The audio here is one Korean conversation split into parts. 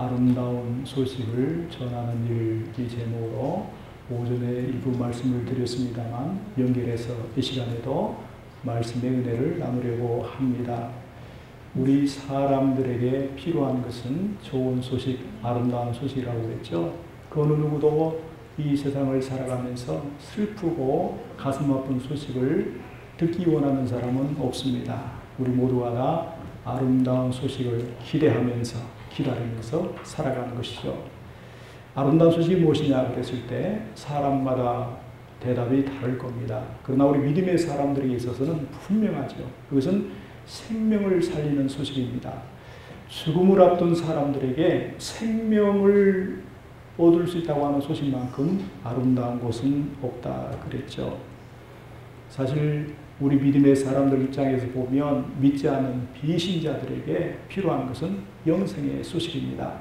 아름다운 소식을 전하는 일 이 제목으로 오전에 일부 말씀을 드렸습니다만 연결해서 이 시간에도 말씀의 은혜를 나누려고 합니다. 우리 사람들에게 필요한 것은 좋은 소식, 아름다운 소식이라고 했죠. 그 어느 누구도 이 세상을 살아가면서 슬프고 가슴 아픈 소식을 듣기 원하는 사람은 없습니다. 우리 모두가 다 아름다운 소식을 기대하면서 기다리면서 살아가는 것이죠. 아름다운 소식이 무엇이냐 그랬을 때 사람마다 대답이 다를 겁니다. 그러나 우리 믿음의 사람들에게 있어서는 분명하죠. 그것은 생명을 살리는 소식입니다. 죽음을 앞둔 사람들에게 생명을 얻을 수 있다고 하는 소식만큼 아름다운 곳은 없다 그랬죠. 사실 우리 믿음의 사람들 입장에서 보면 믿지 않는 비신자들에게 필요한 것은 영생의 소식입니다.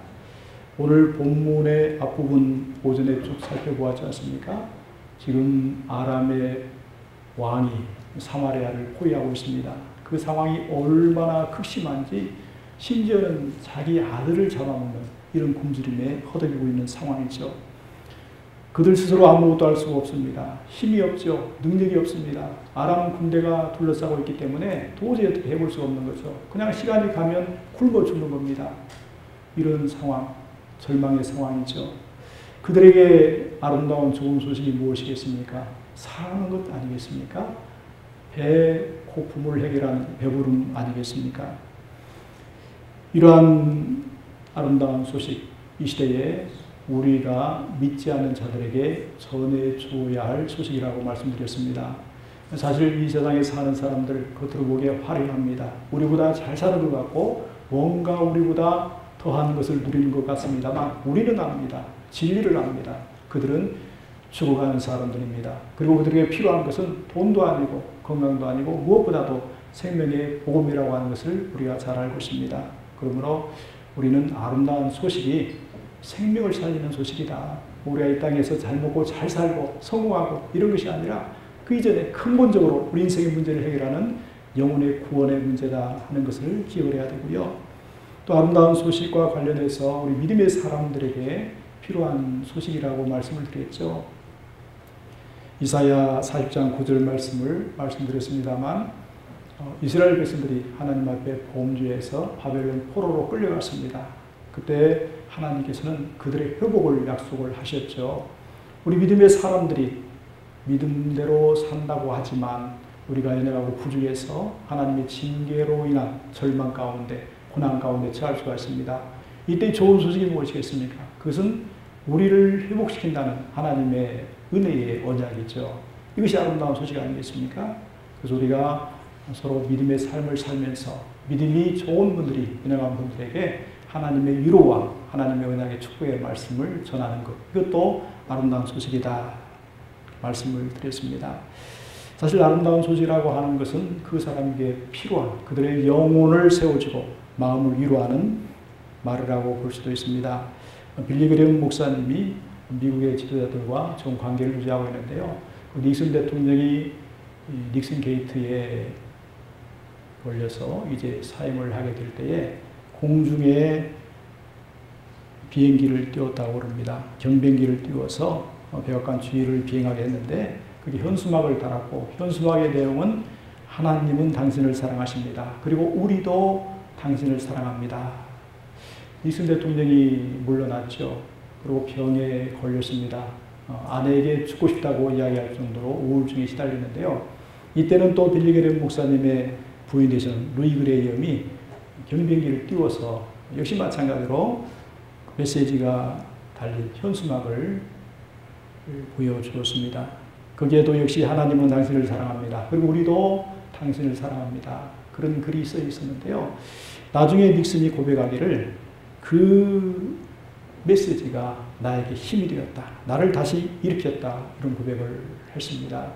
오늘 본문의 앞부분 오전에 쭉 살펴보았지 않습니까? 지금 아람의 왕이 사마리아를 포위하고 있습니다. 그 상황이 얼마나 극심한지 심지어는 자기 아들을 잡아먹는 이런 굶주림에 허덕이고 있는 상황이죠. 그들 스스로 아무것도 할 수가 없습니다. 힘이 없죠. 능력이 없습니다. 아람 군대가 둘러싸고 있기 때문에 도저히 어떻게 해볼 수가 없는 거죠. 그냥 시간이 가면 굶어 죽는 겁니다. 이런 상황, 절망의 상황이죠. 그들에게 아름다운 좋은 소식이 무엇이겠습니까? 사는 것 아니겠습니까? 배고픔을 해결하는 배부름 아니겠습니까? 이러한 아름다운 소식, 이 시대에 우리가 믿지 않는 자들에게 전해줘야 할 소식이라고 말씀드렸습니다. 사실 이 세상에 사는 사람들 겉으로 보기에 화려합니다. 우리보다 잘 사는 것 같고 뭔가 우리보다 더한 것을 누리는 것 같습니다만 우리는 압니다. 진리를 압니다. 그들은 죽어가는 사람들입니다. 그리고 그들에게 필요한 것은 돈도 아니고 건강도 아니고 무엇보다도 생명의 복음이라고 하는 것을 우리가 잘 알고 있습니다. 그러므로 우리는 아름다운 소식이 생명을 살리는 소식이다. 우리가 이 땅에서 잘 먹고 잘 살고 성공하고 이런 것이 아니라 그 이전에 근본적으로 우리 인생의 문제를 해결하는 영혼의 구원의 문제다 하는 것을 기억을 해야 되고요. 또 아름다운 소식과 관련해서 우리 믿음의 사람들에게 필요한 소식이라고 말씀을 드렸죠. 이사야 40장 9절 말씀을 말씀드렸습니다만 이스라엘 백성들이 하나님 앞에 범죄해서 바벨론 포로로 끌려갔습니다. 그때 하나님께서는 그들의 회복을 약속을 하셨죠. 우리 믿음의 사람들이 믿음대로 산다고 하지만 우리가 연약하고 부족해서 하나님의 징계로 인한 절망 가운데 고난 가운데 처할 수가 있습니다. 이때 좋은 소식이 무엇이겠습니까? 그것은 우리를 회복시킨다는 하나님의 은혜의 언약이죠. 이것이 아름다운 소식 아니겠습니까? 그래서 우리가 서로 믿음의 삶을 살면서 믿음이 좋은 분들이, 연약한 분들에게 하나님의 위로와 하나님의 언약의 축복의 말씀을 전하는 것, 이것도 아름다운 소식이다 말씀을 드렸습니다. 사실 아름다운 소식이라고 하는 것은 그 사람에게 필요한 그들의 영혼을 세워주고 마음을 위로하는 말이라고 볼 수도 있습니다. 빌리 그레엄 목사님이 미국의 지도자들과 좋은 관계를 유지하고 있는데요. 닉슨 대통령이 닉슨 게이트에 걸려서 이제 사임을 하게 될 때에 공중에 비행기를 띄웠다고 그럽니다. 경비행기를 띄워서 백악관 주위를 비행하게 했는데 그게 현수막을 달았고 현수막의 내용은 하나님은 당신을 사랑하십니다. 그리고 우리도 당신을 사랑합니다. 닉슨 대통령이 물러났죠. 그리고 병에 걸렸습니다. 아내에게 죽고 싶다고 이야기할 정도로 우울증에 시달렸는데요. 이때는 또 빌리 그레엄 목사님의 부인 되신 루이 그레이엄이 경비행기를 띄워서 역시 마찬가지로 메시지가 달린 현수막을 보여주었습니다. 거기에도 역시 하나님은 당신을 사랑합니다. 그리고 우리도 당신을 사랑합니다. 그런 글이 써 있었는데요. 나중에 닉슨이 고백하기를 그 메시지가 나에게 힘이 되었다. 나를 다시 일으켰다. 이런 고백을 했습니다.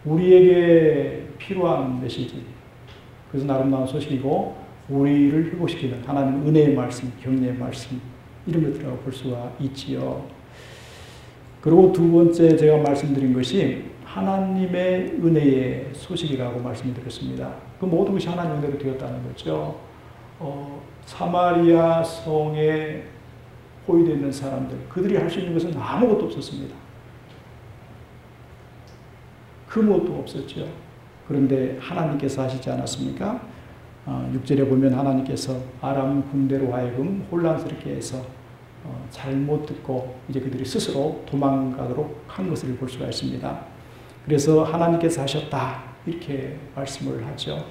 우리에게 필요한 메시지, 그것은 아름다운 소식이고 우리를 회복시키는 하나님 은혜의 말씀, 격려의 말씀, 이런 것들이라고 볼 수가 있지요. 그리고 두 번째 제가 말씀드린 것이 하나님의 은혜의 소식이라고 말씀드렸습니다. 그 모든 것이 하나님의 은혜로 되었다는 거죠. 사마리아 성에 포위되어 있는 사람들, 그들이 할 수 있는 것은 아무것도 없었습니다. 그 무엇도 없었죠. 그런데 하나님께서 하시지 않았습니까? 6절에 보면 하나님께서 아람 군대로 하여금 혼란스럽게 해서 잘못 듣고 이제 그들이 스스로 도망가도록 한 것을 볼 수가 있습니다. 그래서 하나님께서 하셨다 이렇게 말씀을 하죠.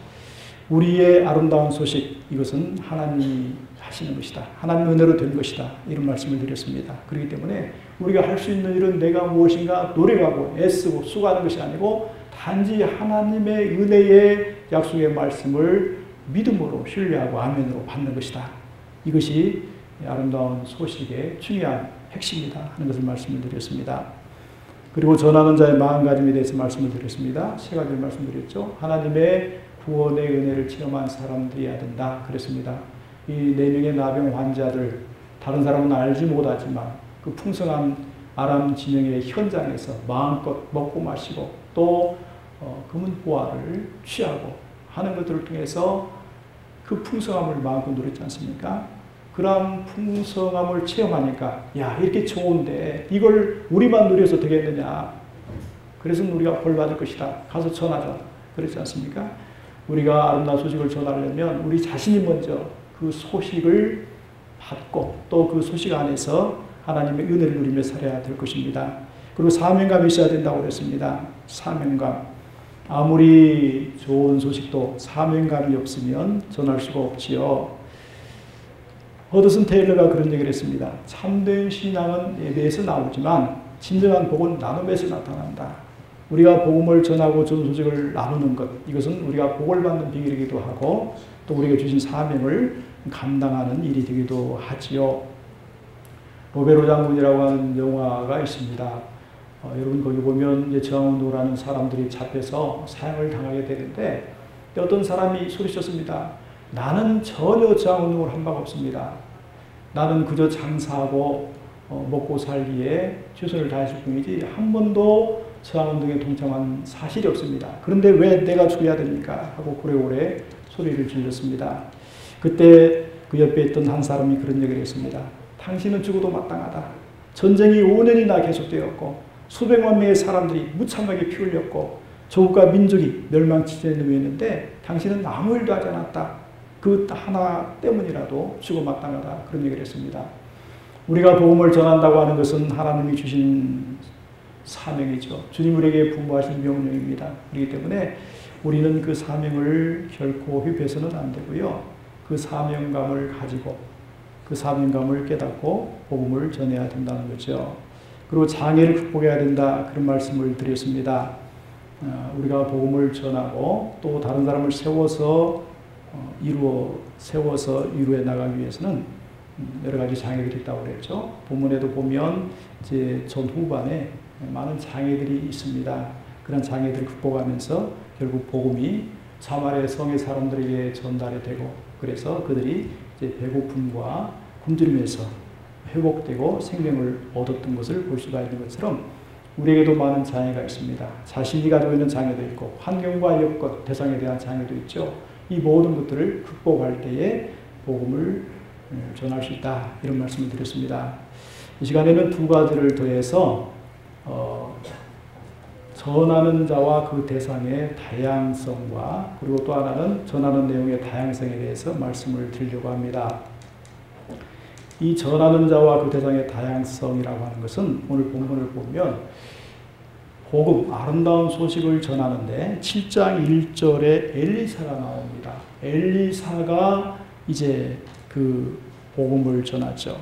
우리의 아름다운 소식, 이것은 하나님이 하시는 것이다. 하나님 은혜로 된 것이다. 이런 말씀을 드렸습니다. 그렇기 때문에 우리가 할 수 있는 일은 내가 무엇인가 노력하고 애쓰고 수고하는 것이 아니고 단지 하나님의 은혜의 약속의 말씀을 믿음으로 신뢰하고 아멘으로 받는 것이다. 이것이 아름다운 소식의 중요한 핵심이다 하는 것을 말씀을 드렸습니다. 그리고 전하는 자의 마음가짐에 대해서 말씀을 드렸습니다. 세 가지를 말씀드렸죠. 하나님의 구원의 은혜를 체험한 사람들이어야 된다 그랬습니다. 이 4명의 나병 환자들, 다른 사람은 알지 못하지만 그 풍성한 아람 진영의 현장에서 마음껏 먹고 마시고 또 금은 보화를 취하고 하는 것들을 통해서 그 풍성함을 마음껏 누렸지 않습니까? 그러한 풍성함을 체험하니까 야, 이렇게 좋은데 이걸 우리만 누려서 되겠느냐? 그래서 우리가 벌 받을 것이다. 가서 전하자. 그렇지 않습니까? 우리가 아름다운 소식을 전하려면 우리 자신이 먼저 그 소식을 받고 또 그 소식 안에서 하나님의 은혜를 누리며 살아야 될 것입니다. 그리고 사명감이 있어야 된다고 그랬습니다. 사명감. 아무리 좋은 소식도 사명감이 없으면 전할 수가 없지요. 허드슨 테일러가 그런 얘기를 했습니다. 참된 신앙은 예배에서 나오지만 진정한 복은 나눔에서 나타난다. 우리가 복음을 전하고 좋은 소식을 나누는 것, 이것은 우리가 복을 받는 비결이기도 하고 또 우리가 주신 사명을 감당하는 일이 되기도 하지요. 로베로 장군이라고 하는 영화가 있습니다. 여러분 거기 보면 이제 저항운동을 사람들이 잡혀서 사형을 당하게 되는데 어떤 사람이 소리쳤습니다. 나는 전혀 저항운동을 한 바가 없습니다. 나는 그저 장사하고 먹고 살기에 최선을 다했을 뿐이지 한 번도 저항운동에 동참한 사실이 없습니다. 그런데 왜 내가 죽어야 됩니까? 하고 고래고래 소리를 질렀습니다. 그때 그 옆에 있던 한 사람이 그런 얘기를 했습니다. 당신은 죽어도 마땅하다. 전쟁이 5년이나 계속되었고 수백만 명의 사람들이 무참하게 피 흘렸고 조국과 민족이 멸망치전에 놓였는데 당신은 아무 일도 하지 않았다. 그 하나 때문이라도 죽어 마땅하다. 그런 얘기를 했습니다. 우리가 복음을 전한다고 하는 것은 하나님이 주신 사명이죠. 주님 우리에게 분부하신 명령입니다. 그렇기 때문에 우리는 그 사명을 결코 회피해서는 안 되고요. 그 사명감을 가지고 그 사명감을 깨닫고 복음을 전해야 된다는 거죠. 그리고 장애를 극복해야 된다. 그런 말씀을 드렸습니다. 우리가 복음을 전하고 또 다른 사람을 세워서 이루어 나가기 위해서는 여러 가지 장애들이 있다고 그랬죠. 본문에도 보면 이제 전 후반에 많은 장애들이 있습니다. 그런 장애들을 극복하면서 결국 복음이 사마리아 성의 사람들에게 전달이 되고 그래서 그들이 이제 배고픔과 굶주림에서 회복되고 생명을 얻었던 것을 볼 수가 있는 것처럼 우리에게도 많은 장애가 있습니다. 자신이 가지고 있는 장애도 있고 환경과 여건, 대상에 대한 장애도 있죠. 이 모든 것들을 극복할 때에 복음을 전할 수 있다. 이런 말씀을 드렸습니다. 이 시간에는 두 가지를 더해서 전하는 자와 그 대상의 다양성과 그리고 또 하나는 전하는 내용의 다양성에 대해서 말씀을 드리려고 합니다. 이 전하는 자와 그 대상의 다양성이라고 하는 것은 오늘 본문을 보면 복음, 아름다운 소식을 전하는데 7장 1절에 엘리사가 나옵니다. 엘리사가 이제 그 복음을 전하죠.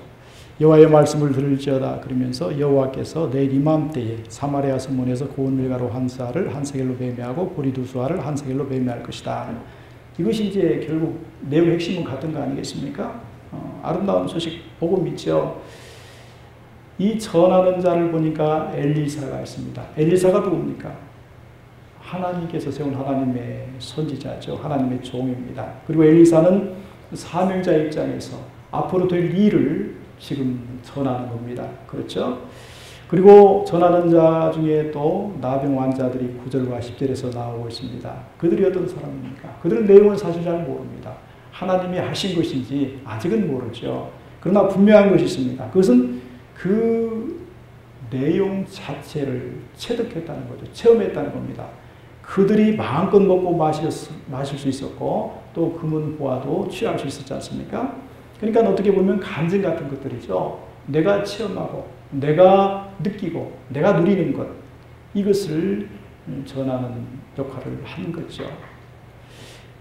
여호와의 말씀을 들을지어다 그러면서 여호와께서 내일 이맘때에 사마리아 성문에서 고운 밀가루 한 쌀을 한 세겔로 매매하고 보리 두 수알을 한 세겔로 매매할 것이다. 이것이 이제 결국 내용의 핵심은 같은 거 아니겠습니까? 아름다운 소식 복음 있죠. 이 전하는 자를 보니까 엘리사가 있습니다. 엘리사가 누굽니까? 하나님께서 세운 하나님의 선지자죠. 하나님의 종입니다. 그리고 엘리사는 사명자 입장에서 앞으로 될 일을 지금 전하는 겁니다. 그렇죠? 그리고 전하는 자 중에 또 나병 환자들이 9절과 10절에서 나오고 있습니다. 그들이 어떤 사람입니까? 그들은 내용은 사실 잘 모릅니다. 하나님이 하신 것인지 아직은 모르죠. 그러나 분명한 것이 있습니다. 그것은 그 내용 자체를 체득했다는 거죠. 체험했다는 겁니다. 그들이 마음껏 먹고 마실 수 있었고 또 금은 보아도 취할 수 있었지 않습니까? 그러니까 어떻게 보면 간증 같은 것들이죠. 내가 체험하고 내가 느끼고 내가 누리는 것, 이것을 전하는 역할을 한 거죠.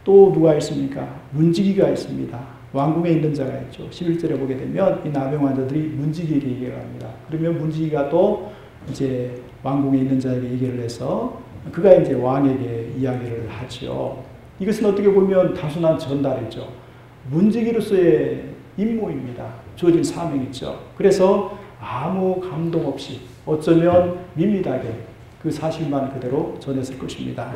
또 누가 있습니까? 문지기가 있습니다. 왕궁에 있는 자가 있죠. 11절에 보게 되면 이 나병 환자들이 문지기에게 얘기를 합니다. 그러면 문지기가 또 이제 왕궁에 있는 자에게 얘기를 해서 그가 이제 왕에게 이야기를 하죠. 이것은 어떻게 보면 단순한 전달이죠. 문지기로서의 임무입니다. 주어진 사명이죠. 그래서 아무 감동 없이 어쩌면 밋밋하게 그 사실만 그대로 전했을 것입니다.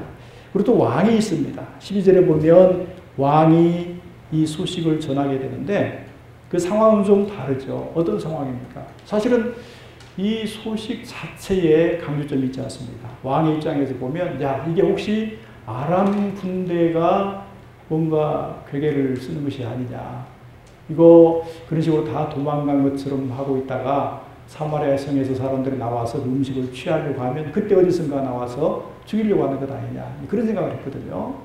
그리고 또 왕이 있습니다. 12절에 보면 왕이 이 소식을 전하게 되는데 그 상황은 좀 다르죠. 어떤 상황입니까? 사실은 이 소식 자체에 강조점이 있지 않습니다. 왕의 입장에서 보면 야, 이게 혹시 아람 군대가 뭔가 괴계를 쓰는 것이 아니냐. 이거 그런 식으로 다 도망간 것처럼 하고 있다가 사마리아 성에서 사람들이 나와서 음식을 취하려고 하면 그때 어디선가 나와서 죽이려고 하는 것 아니냐. 그런 생각을 했거든요.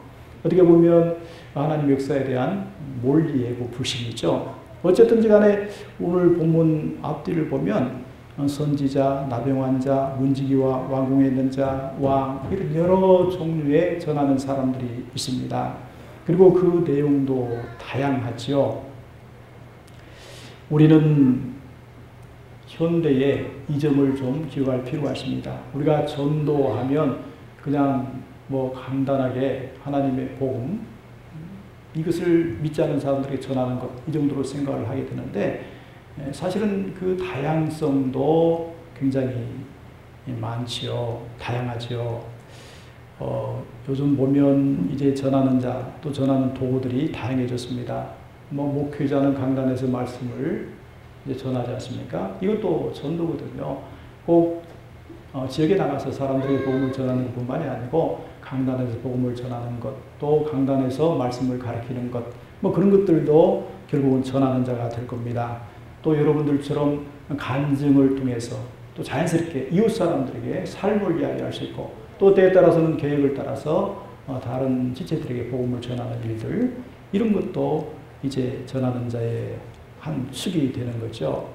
어떻게 보면 하나님 역사에 대한 몰리 예고 불신이죠. 어쨌든지 간에 오늘 본문 앞뒤를 보면 선지자, 나병 환자, 문지기와 왕궁에 있는 자, 왕, 이런 여러 종류의 전하는 사람들이 있습니다. 그리고 그 내용도 다양하죠. 우리는 현대에 이 점을 좀 기억할 필요가 있습니다. 우리가 전도하면 그냥 뭐 간단하게 하나님의 복음, 이것을 믿지 않는 사람들에게 전하는 것, 이 정도로 생각을 하게 되는데 사실은 그 다양성도 굉장히 많지요. 다양하죠. 요즘 보면 이제 전하는 자, 또 전하는 도구들이 다양해졌습니다. 뭐 목회자는 강단에서 말씀을 이제 전하지 않습니까? 이것도 전도거든요. 꼭 지역에 나가서 사람들에게 복음을 전하는 것뿐만이 아니고 강단에서 복음을 전하는 것, 또 강단에서 말씀을 가르치는 것, 뭐 그런 것들도 결국은 전하는 자가 될 겁니다. 또 여러분들처럼 간증을 통해서 또 자연스럽게 이웃 사람들에게 삶을 이야기할 수 있고 또 때에 따라서는 계획을 따라서 다른 지체들에게 복음을 전하는 일들, 이런 것도 이제 전하는 자의 한 축이 되는 거죠.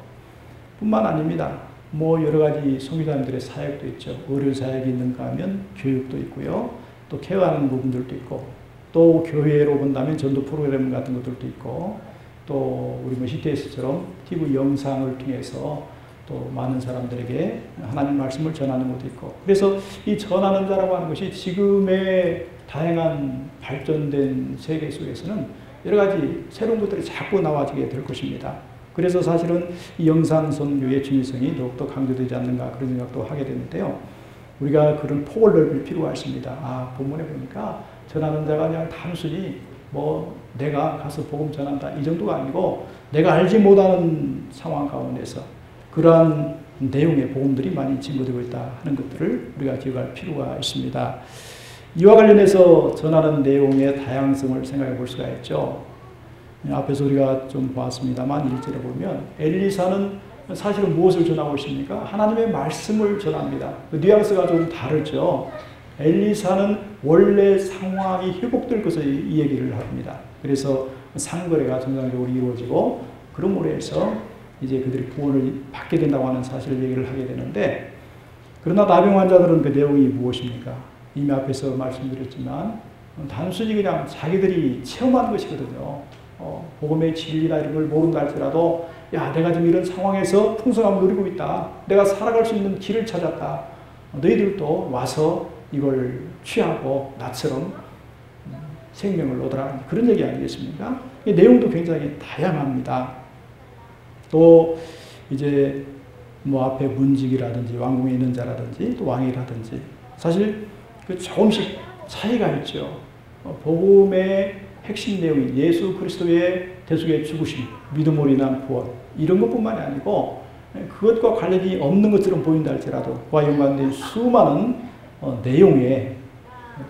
뿐만 아닙니다. 뭐 여러 가지 선교사님들의 사역도 있죠. 의료 사역이 있는가 하면 교육도 있고요. 또 케어하는 부분들도 있고, 또 교회로 본다면 전도 프로그램 같은 것들도 있고, 또 우리 뭐 CTS처럼 TV 영상을 통해서 또 많은 사람들에게 하나님 말씀을 전하는 것도 있고, 그래서 이 전하는 자라고 하는 것이 지금의 다양한 발전된 세계 속에서는 여러 가지 새로운 것들이 자꾸 나와지게 될 것입니다. 그래서 사실은 이 영상 선교의 중요성이 더욱더 강조되지 않는가 그런 생각도 하게 되는데요. 우리가 그런 폭을 넓힐 필요가 있습니다. 본문에 보니까 전하는 자가 그냥 단순히 뭐 내가 가서 복음 전한다 이 정도가 아니고 내가 알지 못하는 상황 가운데서 그러한 내용의 복음들이 많이 증거되고 있다 하는 것들을 우리가 기억할 필요가 있습니다. 이와 관련해서 전하는 내용의 다양성을 생각해 볼 수가 있죠. 앞에서 우리가 좀 보았습니다만 1절에 보면 엘리사는 사실은 무엇을 전하고 있습니까? 하나님의 말씀을 전합니다. 그 뉘앙스가 좀 다르죠. 엘리사는 원래 상황이 회복될 것을 이 얘기를 합니다. 그래서 상거래가 정상적으로 이루어지고 그럼으로 해서 이제 그들이 구원을 받게 된다고 하는 사실을 얘기를 하게 되는데, 그러나 나병 환자들은 그 내용이 무엇입니까? 이미 앞에서 말씀드렸지만 단순히 그냥 자기들이 체험한 것이거든요. 복음의 진리나 이런 걸 모른다 할지라도 야, 내가 지금 이런 상황에서 풍성함을 누리고 있다. 내가 살아갈 수 있는 길을 찾았다. 너희들도 와서 이걸 취하고 나처럼 생명을 얻으라. 그런 얘기 아니겠습니까? 이 내용도 굉장히 다양합니다. 또 이제 뭐 앞에 문직이라든지 왕궁에 있는 자라든지 또 왕이라든지 사실 그 조금씩 차이가 있죠. 복음의 핵심 내용인 예수 그리스도의 대속의 죽으심, 믿음으로 인한 구원, 이런 것뿐만이 아니고 그것과 관련이 없는 것처럼 보인다 할지라도 그와 연관된 수많은 내용의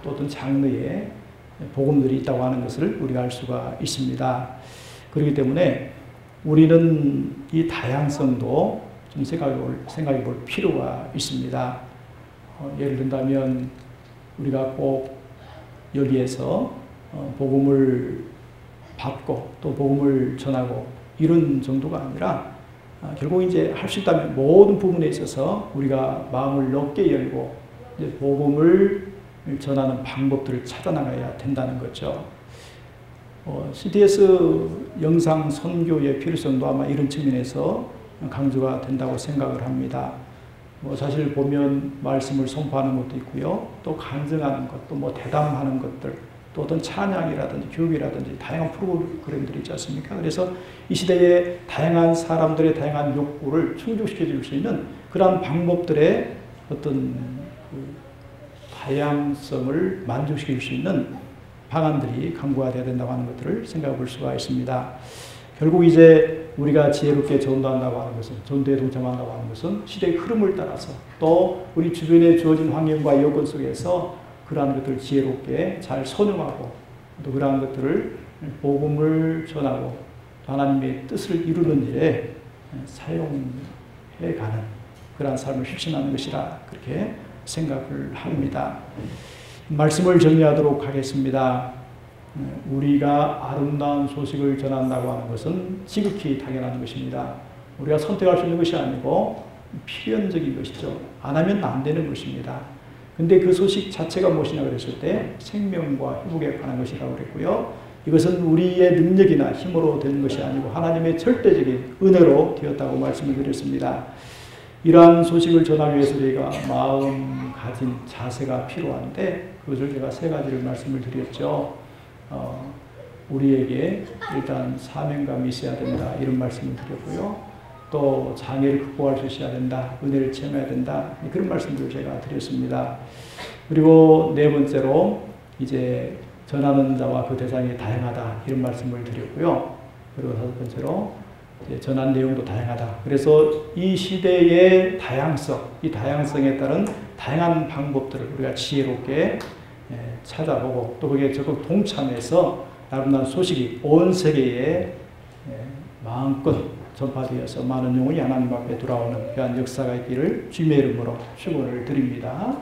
또 어떤 장르의 복음들이 있다고 하는 것을 우리가 알 수가 있습니다. 그렇기 때문에 우리는 이 다양성도 좀 생각해 볼 필요가 있습니다. 예를 든다면 우리가 꼭 여기에서 복음을 받고 또 복음을 전하고 이런 정도가 아니라 결국 이제 할 수 있다면 모든 부분에 있어서 우리가 마음을 넓게 열고 이제 복음을 전하는 방법들을 찾아나가야 된다는 거죠. CTS 영상 선교의 필요성도 아마 이런 측면에서 강조가 된다고 생각을 합니다. 사실 보면 말씀을 선포하는 것도 있고요. 또 간증하는 것, 또 대담하는 것들, 또 어떤 찬양이라든지 교육이라든지 다양한 프로그램들이 있지 않습니까? 그래서 이 시대에 다양한 사람들의 다양한 욕구를 충족시켜 줄 수 있는 그러한 방법들의 어떤 다양성을 만족시켜 줄 수 있는 방안들이 강구가 된다고 하는 것들을 생각해 볼 수가 있습니다. 결국 이제 우리가 지혜롭게 전도한다고 하는 것은, 전도에 동참한다고 하는 것은 시대의 흐름을 따라서 또 우리 주변에 주어진 환경과 여건 속에서 그러한 것들을 지혜롭게 잘 선용하고 또 그러한 것들을 복음을 전하고 하나님의 뜻을 이루는 일에 사용해가는 그러한 삶을 실천하는 것이라 그렇게 생각을 합니다. 말씀을 정리하도록 하겠습니다. 우리가 아름다운 소식을 전한다고 하는 것은 지극히 당연한 것입니다. 우리가 선택할 수 있는 것이 아니고 필연적인 것이죠. 안 하면 안 되는 것입니다. 근데 그 소식 자체가 무엇이냐 그랬을 때 생명과 회복에 관한 것이라고 그랬고요. 이것은 우리의 능력이나 힘으로 되는 것이 아니고 하나님의 절대적인 은혜로 되었다고 말씀을 드렸습니다. 이러한 소식을 전하기 위해서 저희가 마음 가진 자세가 필요한데 그것을 제가 세 가지를 말씀을 드렸죠. 우리에게 일단 사명감이 있어야 된다 이런 말씀을 드렸고요. 또 장애를 극복할 수 있어야 된다. 은혜를 체험해야 된다. 그런 말씀들을 제가 드렸습니다. 그리고 네 번째로 이제 전하는 자와 그 대상이 다양하다 이런 말씀을 드렸고요. 그리고 다섯 번째로 전한 내용도 다양하다. 그래서 이 시대의 다양성, 이 다양성에 따른 다양한 방법들을 우리가 지혜롭게 찾아보고 또 거기에 적극 동참해서 아름다운 소식이 온 세계에 마음껏 전파되어서 많은 영혼이 하나님 앞에 돌아오는 귀한 역사가 있기를 주님의 이름으로 축원을 드립니다.